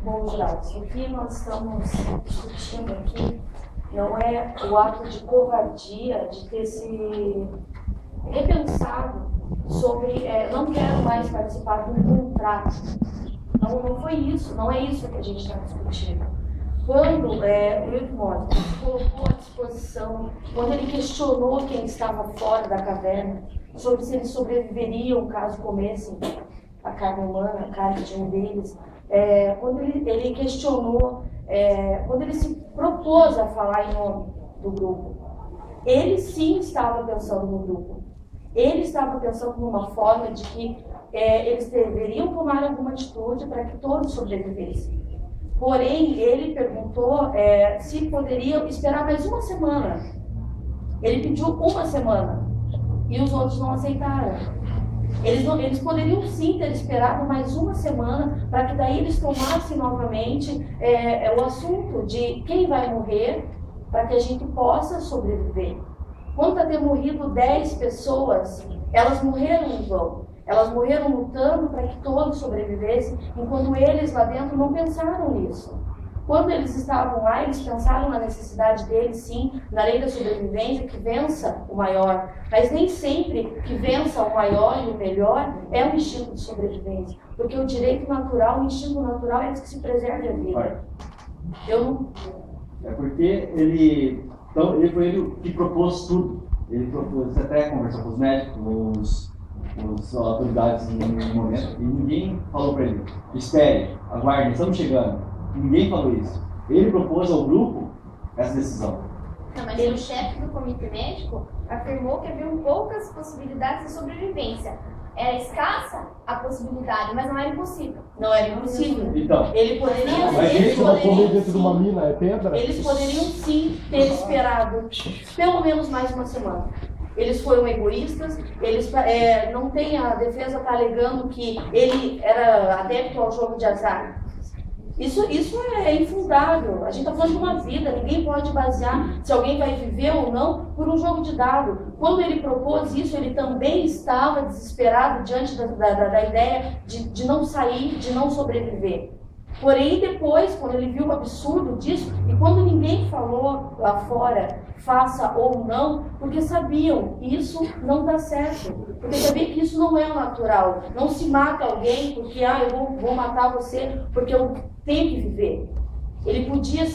Bom, jurados, o que nós estamos discutindo aqui não é o ato de covardia de ter se repensado sobre não quero mais participar de um contrato. Não foi isso, não é isso que a gente está discutindo. Quando o Wilton Motta colocou à disposição, quando ele questionou quem estava fora da caverna, sobre se eles sobreviveriam caso comessem a carne humana, a carne de um deles, quando ele questionou, quando ele se propôs a falar em nome do grupo, ele sim estava pensando no grupo. Ele estava pensando numa forma de que eles deveriam tomar alguma atitude para que todos sobrevivessem. Porém, ele perguntou se poderiam esperar mais uma semana. Ele pediu uma semana e os outros não aceitaram. Eles poderiam sim ter esperado mais uma semana para que daí eles tomassem novamente o assunto de quem vai morrer para que a gente possa sobreviver. Quanto a ter morrido 10 pessoas, elas morreram em vão. Elas morreram lutando para que todos sobrevivessem, enquanto eles lá dentro não pensaram nisso. Quando eles estavam lá, eles pensaram na necessidade deles, sim, na lei da sobrevivência, que vença o maior. Mas nem sempre que vença o maior e o melhor é um instinto de sobrevivência. Porque o direito natural, o instinto natural é que se preserve a vida. Eu não... É porque ele foi ele que propôs tudo. Ele propôs, até conversou com os médicos, as autoridades no momento, e ninguém falou para ele: espere, aguarde, estamos chegando. Ninguém falou isso. Ele propôs ao grupo essa decisão. Não, mas o chefe do comitê médico afirmou que haviam poucas possibilidades de sobrevivência. Era escassa a possibilidade, mas não era impossível. Não era impossível. Então, ele poderia, mas eles poderiam dentro de uma mina, é pedra? Eles poderiam sim ter esperado pelo menos mais uma semana. Eles foram egoístas, não tem, a defesa está alegando que ele era adepto ao jogo de azar. Isso é infundável. A gente está falando de uma vida, ninguém pode basear se alguém vai viver ou não por um jogo de dado. Quando ele propôs isso, ele também estava desesperado diante da ideia de não sair, de não sobreviver. Porém, depois, quando ele viu o absurdo disso, e quando ninguém falou lá fora, faça ou não, porque sabiam que isso não dá certo. Porque sabia que isso não é o natural. Não se mata alguém porque, eu vou matar você porque eu tenho que viver. Eles podiam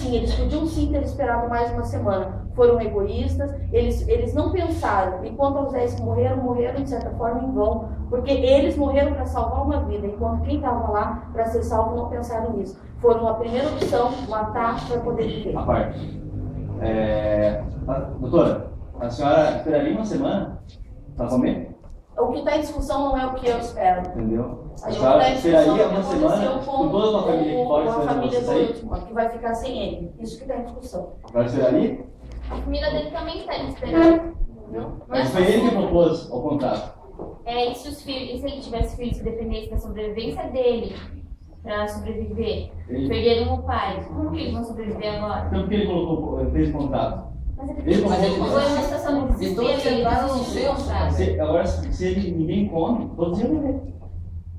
sim ter esperado mais uma semana. Foram egoístas, eles não pensaram. Enquanto os 10 que morreram de certa forma em vão. Porque eles morreram para salvar uma vida, enquanto quem estava lá para ser salvo não pensaram nisso. Foram a primeira opção, matar para poder viver. A parte. Doutora, a senhora esperaria uma semana para comer? O que está em discussão não é o que eu espero. Entendeu? A senhora esperaria uma semana com toda a sua família que pode a família você sair? que vai ficar sem ele. Isso que está em discussão. A senhora esperaria? A família dele também está esperando. Mas foi ele que propôs o contrato. E se ele tivesse filhos que dependessem da sobrevivência dele para sobreviver, perderam o pai, como que eles vão sobreviver agora? Então por que ele fez o contrato? Mas ele foi uma situação de desespero, Agora, se ninguém come, todos iam morrer.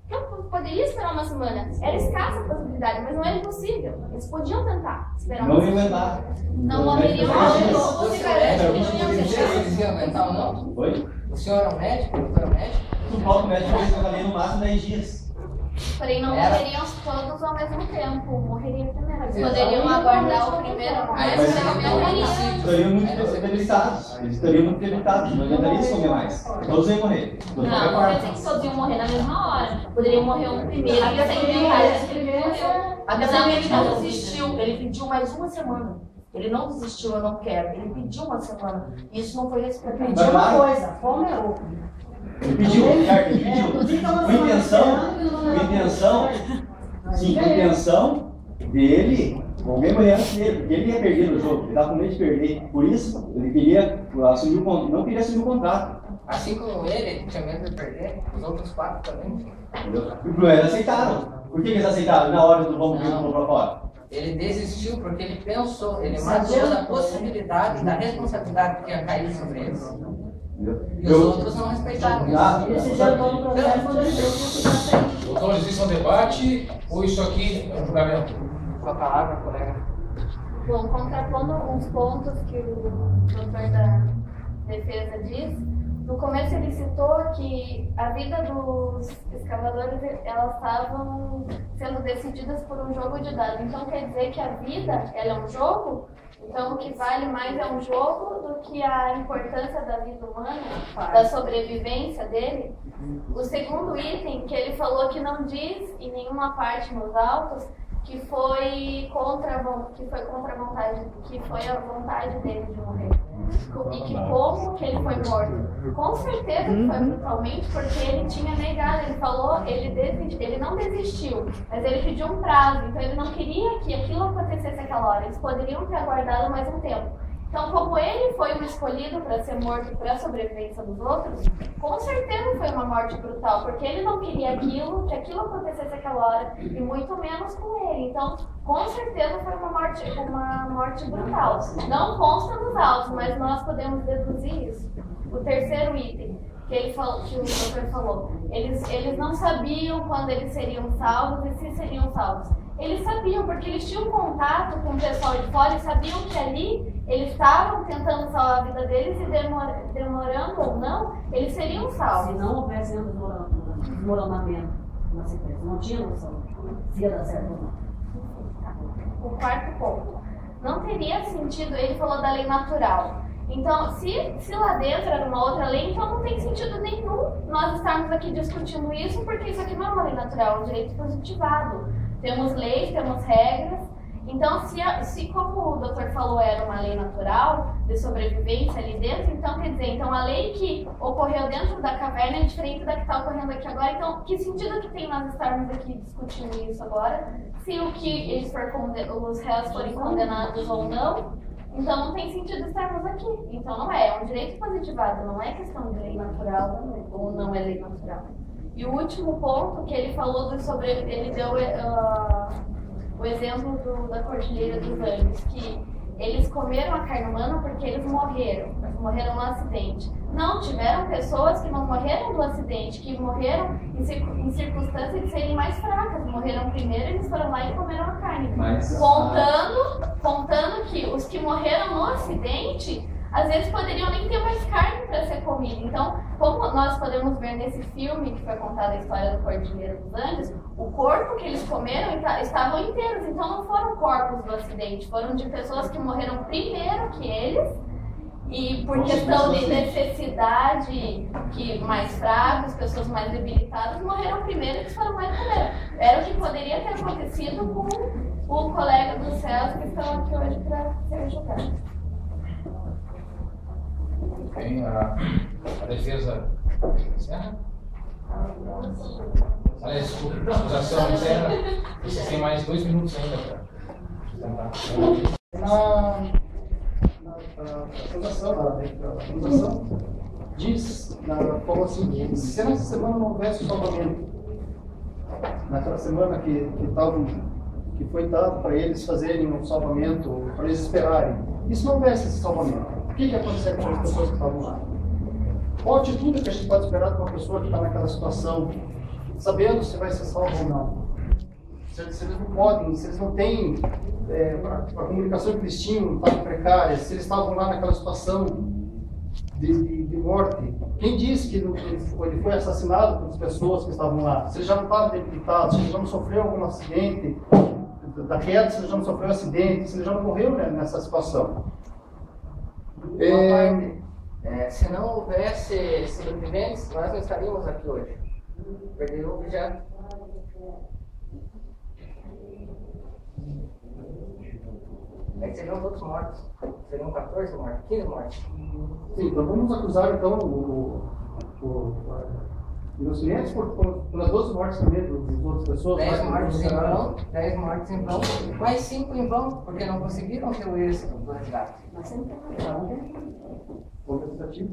Não poderia esperar uma semana. Era escassa a possibilidade, mas não era impossível. Eles podiam tentar esperar uma semana. Não iam aguentar. Não morreriam. Você garante que eles iam aguentar ou não? Oi? O senhor é um médico? O doutor é um médico? O próprio médico fez trabalhar no máximo 10 dias. Porém, não morreriam todos ao mesmo tempo. Morreriam primeiro. Eles poderiam aguardar o primeiro. Estariam muito debilitados. Eles estariam muito debilitados. Não adiantaria se comer mais. Todos iam morrer. Não quer dizer que todos iam morrer na mesma hora. Poderiam morrer um primeiro. Até ele não desistiu. Ele pediu mais uma semana. Ele não desistiu, eu não quero. Ele pediu uma semana. Isso não foi respeitado. Ele pediu uma coisa. Fome é outra. Ele pediu, certo? Ele pediu. Com intenção dele, alguém morrer antes dele, porque ele ia perder no jogo, ele estava com medo de perder. Por isso, ele queria assumir não queria assumir o contrato. Assim como ele tinha medo de perder, os outros 4 também. Entendeu? E eles aceitaram. Por que eles aceitaram na hora do vamos vir para fora? Ele desistiu porque ele pensou, ele matou da possibilidade, da responsabilidade que ia cair sobre eles. E os outros não respeitaram isso. Esse já todo o processo quando ele deu que Os senhores, isso é um debate ou isso aqui é um julgamento? Com a palavra, colega. Bom, contrapondo alguns pontos que o doutor da defesa diz, no começo ele citou que a vida dos escavadores, elas estavam sendo decididas por um jogo de dados. Então quer dizer que a vida, ela é um jogo? Então o que vale mais é um jogo do que a importância da vida humana, da sobrevivência dele? O segundo item, que ele falou que não diz em nenhuma parte nos autos, que foi contra a vontade, que foi a vontade dele de morrer. E que como que ele foi morto? Com certeza que foi brutalmente, porque ele tinha negado, ele falou, ele não desistiu, mas ele pediu um prazo, então ele não queria que aquilo acontecesse aquela hora, eles poderiam ter aguardado mais um tempo. Então, como ele foi o escolhido para ser morto para a sobrevivência dos outros, com certeza foi uma morte brutal, porque ele não queria que aquilo acontecesse aquela hora, e muito menos com ele. Então, com certeza foi uma morte brutal. Não consta nos autos, mas nós podemos deduzir isso. O terceiro item, que o doutor falou, eles não sabiam quando eles seriam salvos e se seriam salvos. Eles sabiam, porque eles tinham contato com o pessoal de fora e sabiam que ali eles estavam tentando salvar a vida deles e demorando ou não, eles seriam salvos. Se não houvesse nenhum desmoronamento na sequência, não tinha noção se ia dar certo ou não. O quarto ponto. Não teria sentido, ele falou da lei natural. Então, se lá dentro era uma outra lei, então não tem sentido nenhum nós estarmos aqui discutindo isso, porque isso aqui não é uma lei natural, é um direito positivado. Temos leis, temos regras. Então, se como o doutor falou, era uma lei natural de sobrevivência ali dentro, então quer dizer, então a lei que ocorreu dentro da caverna é diferente da que está ocorrendo aqui agora. Então, que sentido que tem nós estarmos aqui discutindo isso agora? Se o que eles os réus forem condenados ou não, então não tem sentido estarmos aqui. Então não é um direito positivado, não é questão de lei natural ou não é lei natural. E o último ponto que ele falou ele deu o exemplo da Cordilheira dos Andes, que eles comeram a carne humana porque eles morreram no acidente. Não, tiveram pessoas que não morreram do acidente, que morreram em circunstâncias de serem mais fracas. Morreram primeiro, eles foram lá e comeram a carne. Contando que os que morreram no acidente, às vezes poderiam nem ter mais carne para ser comida. Então, como nós podemos ver nesse filme que foi contada a história do Cordilheira dos Andes, o corpo que eles comeram estavam inteiros. Então não foram corpos do acidente, foram de pessoas que morreram primeiro que eles, e por questão de necessidade, que mais fracos, pessoas mais debilitadas, morreram primeiro e eles foram lá e comeram. Era o que poderia ter acontecido com o colega dos céus que estão aqui hoje para ser julgado. Bem, a defesa encerra? Aliás, desculpa, a acusação encerra. Vocês têm mais 2 minutos ainda para tentar. A acusação diz na forma seguinte: se nessa semana não houvesse salvamento, naquela semana que foi dado para eles fazerem um salvamento, para eles esperarem, e se não houvesse esse salvamento, o que ia acontecer com as pessoas que estavam lá? Qual a atitude que a gente pode esperar de uma pessoa que está naquela situação, sabendo se vai ser salvo ou não? Se eles não podem, se eles não têm, a comunicação que eles tinham estava precária, se eles estavam lá naquela situação de morte, quem disse que ele foi assassinado pelas pessoas que estavam lá? Se ele já não estava debilitado, se ele já não sofreu algum acidente da queda, se ele já não sofreu acidente, se ele já não morreu, né, nessa situação? Se não houvesse sobreviventes, nós não estaríamos aqui hoje. Perdeu o objeto. É que seriam todos mortos. Seriam 14 mortos, 15 mortos. Sim, então vamos acusar então os clientes pelas 12 mortes também das outras pessoas. 10 mortes em vão, 10 mortes em vão, mais 5 em vão, porque não conseguiram ter o êxito do resgate. Mas sempre tem Houve tentativa.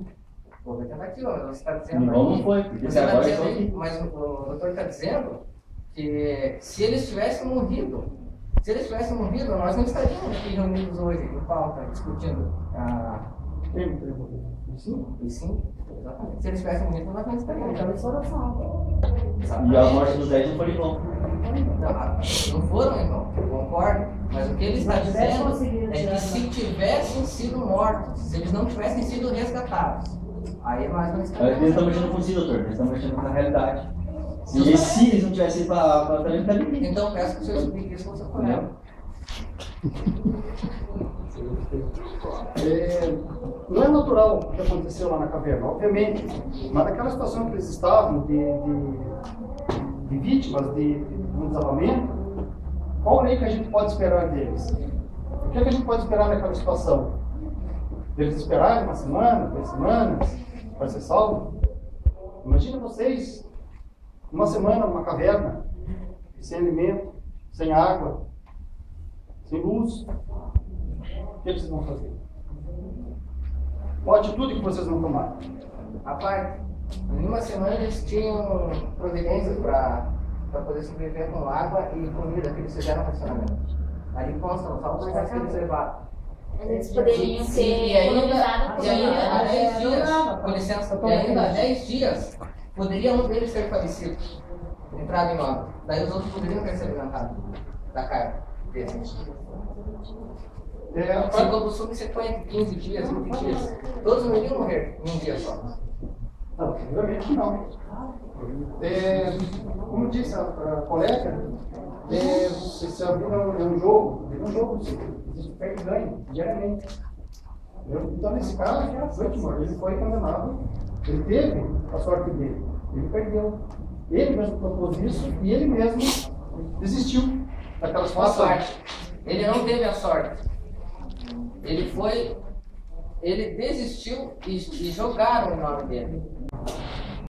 Houve tentativa, você está dizendo. Não foi, porque Você agora está dizendo, mas o doutor está dizendo que se eles tivessem morrido, nós não estaríamos aqui reunidos hoje em pauta discutindo tempo teria morrido? E sim, exatamente. Se eles tivessem morrido, não havia experiência. Então, isso era só. E a morte dos 10 não foi em vão. Não foram, irmão, eu concordo. Mas o que ele está Se tivesse dizendo conseguido é que tirar, se tivessem sido mortos, se eles não tivessem sido resgatados, aí nós não Eles estaríamos. estão mexendo com si, doutor. Eles estão mexendo com a realidade. Se eles não tivessem ido para também não estaria aqui. Então peço que o senhor explique isso com o seu colega. Não é natural o que aconteceu lá na caverna, obviamente, mas naquela situação que eles estavam de vítimas de um desabamento, qual lei que a gente pode esperar deles? O que a gente pode esperar naquela situação? Eles esperarem uma semana, 2 semanas, para ser salvo? Imagina vocês, uma semana numa caverna, sem alimento, sem água, sem luz. O que vocês vão fazer? Qual a atitude que vocês vão tomar? Rapaz, em uma semana eles tinham providências para poder sobreviver com água e comida que eles fizeram no racionamento. Ali consta nos autos que eles levaram. Eles poderiam E ser ainda, colonizados e ainda há 10 não dias, dava. com licença, e ainda há 10 dias, poderia um deles ter falecido, entrado em óbito. Daí os outros poderiam ter se alimentado da carne deles. Se todo subsequente 15 dias, 20 dias, todos não iriam morrer em um dia só. Não, obviamente não. Como disse a colega, essa vida é um jogo, existe perde e ganho diariamente. Então, nesse caso, ele foi condenado, ele teve a sorte dele, ele perdeu. Ele mesmo propôs isso e ele mesmo desistiu daquela A situação. sorte. Ele não teve a sorte. Ele desistiu e jogaram o nome dele.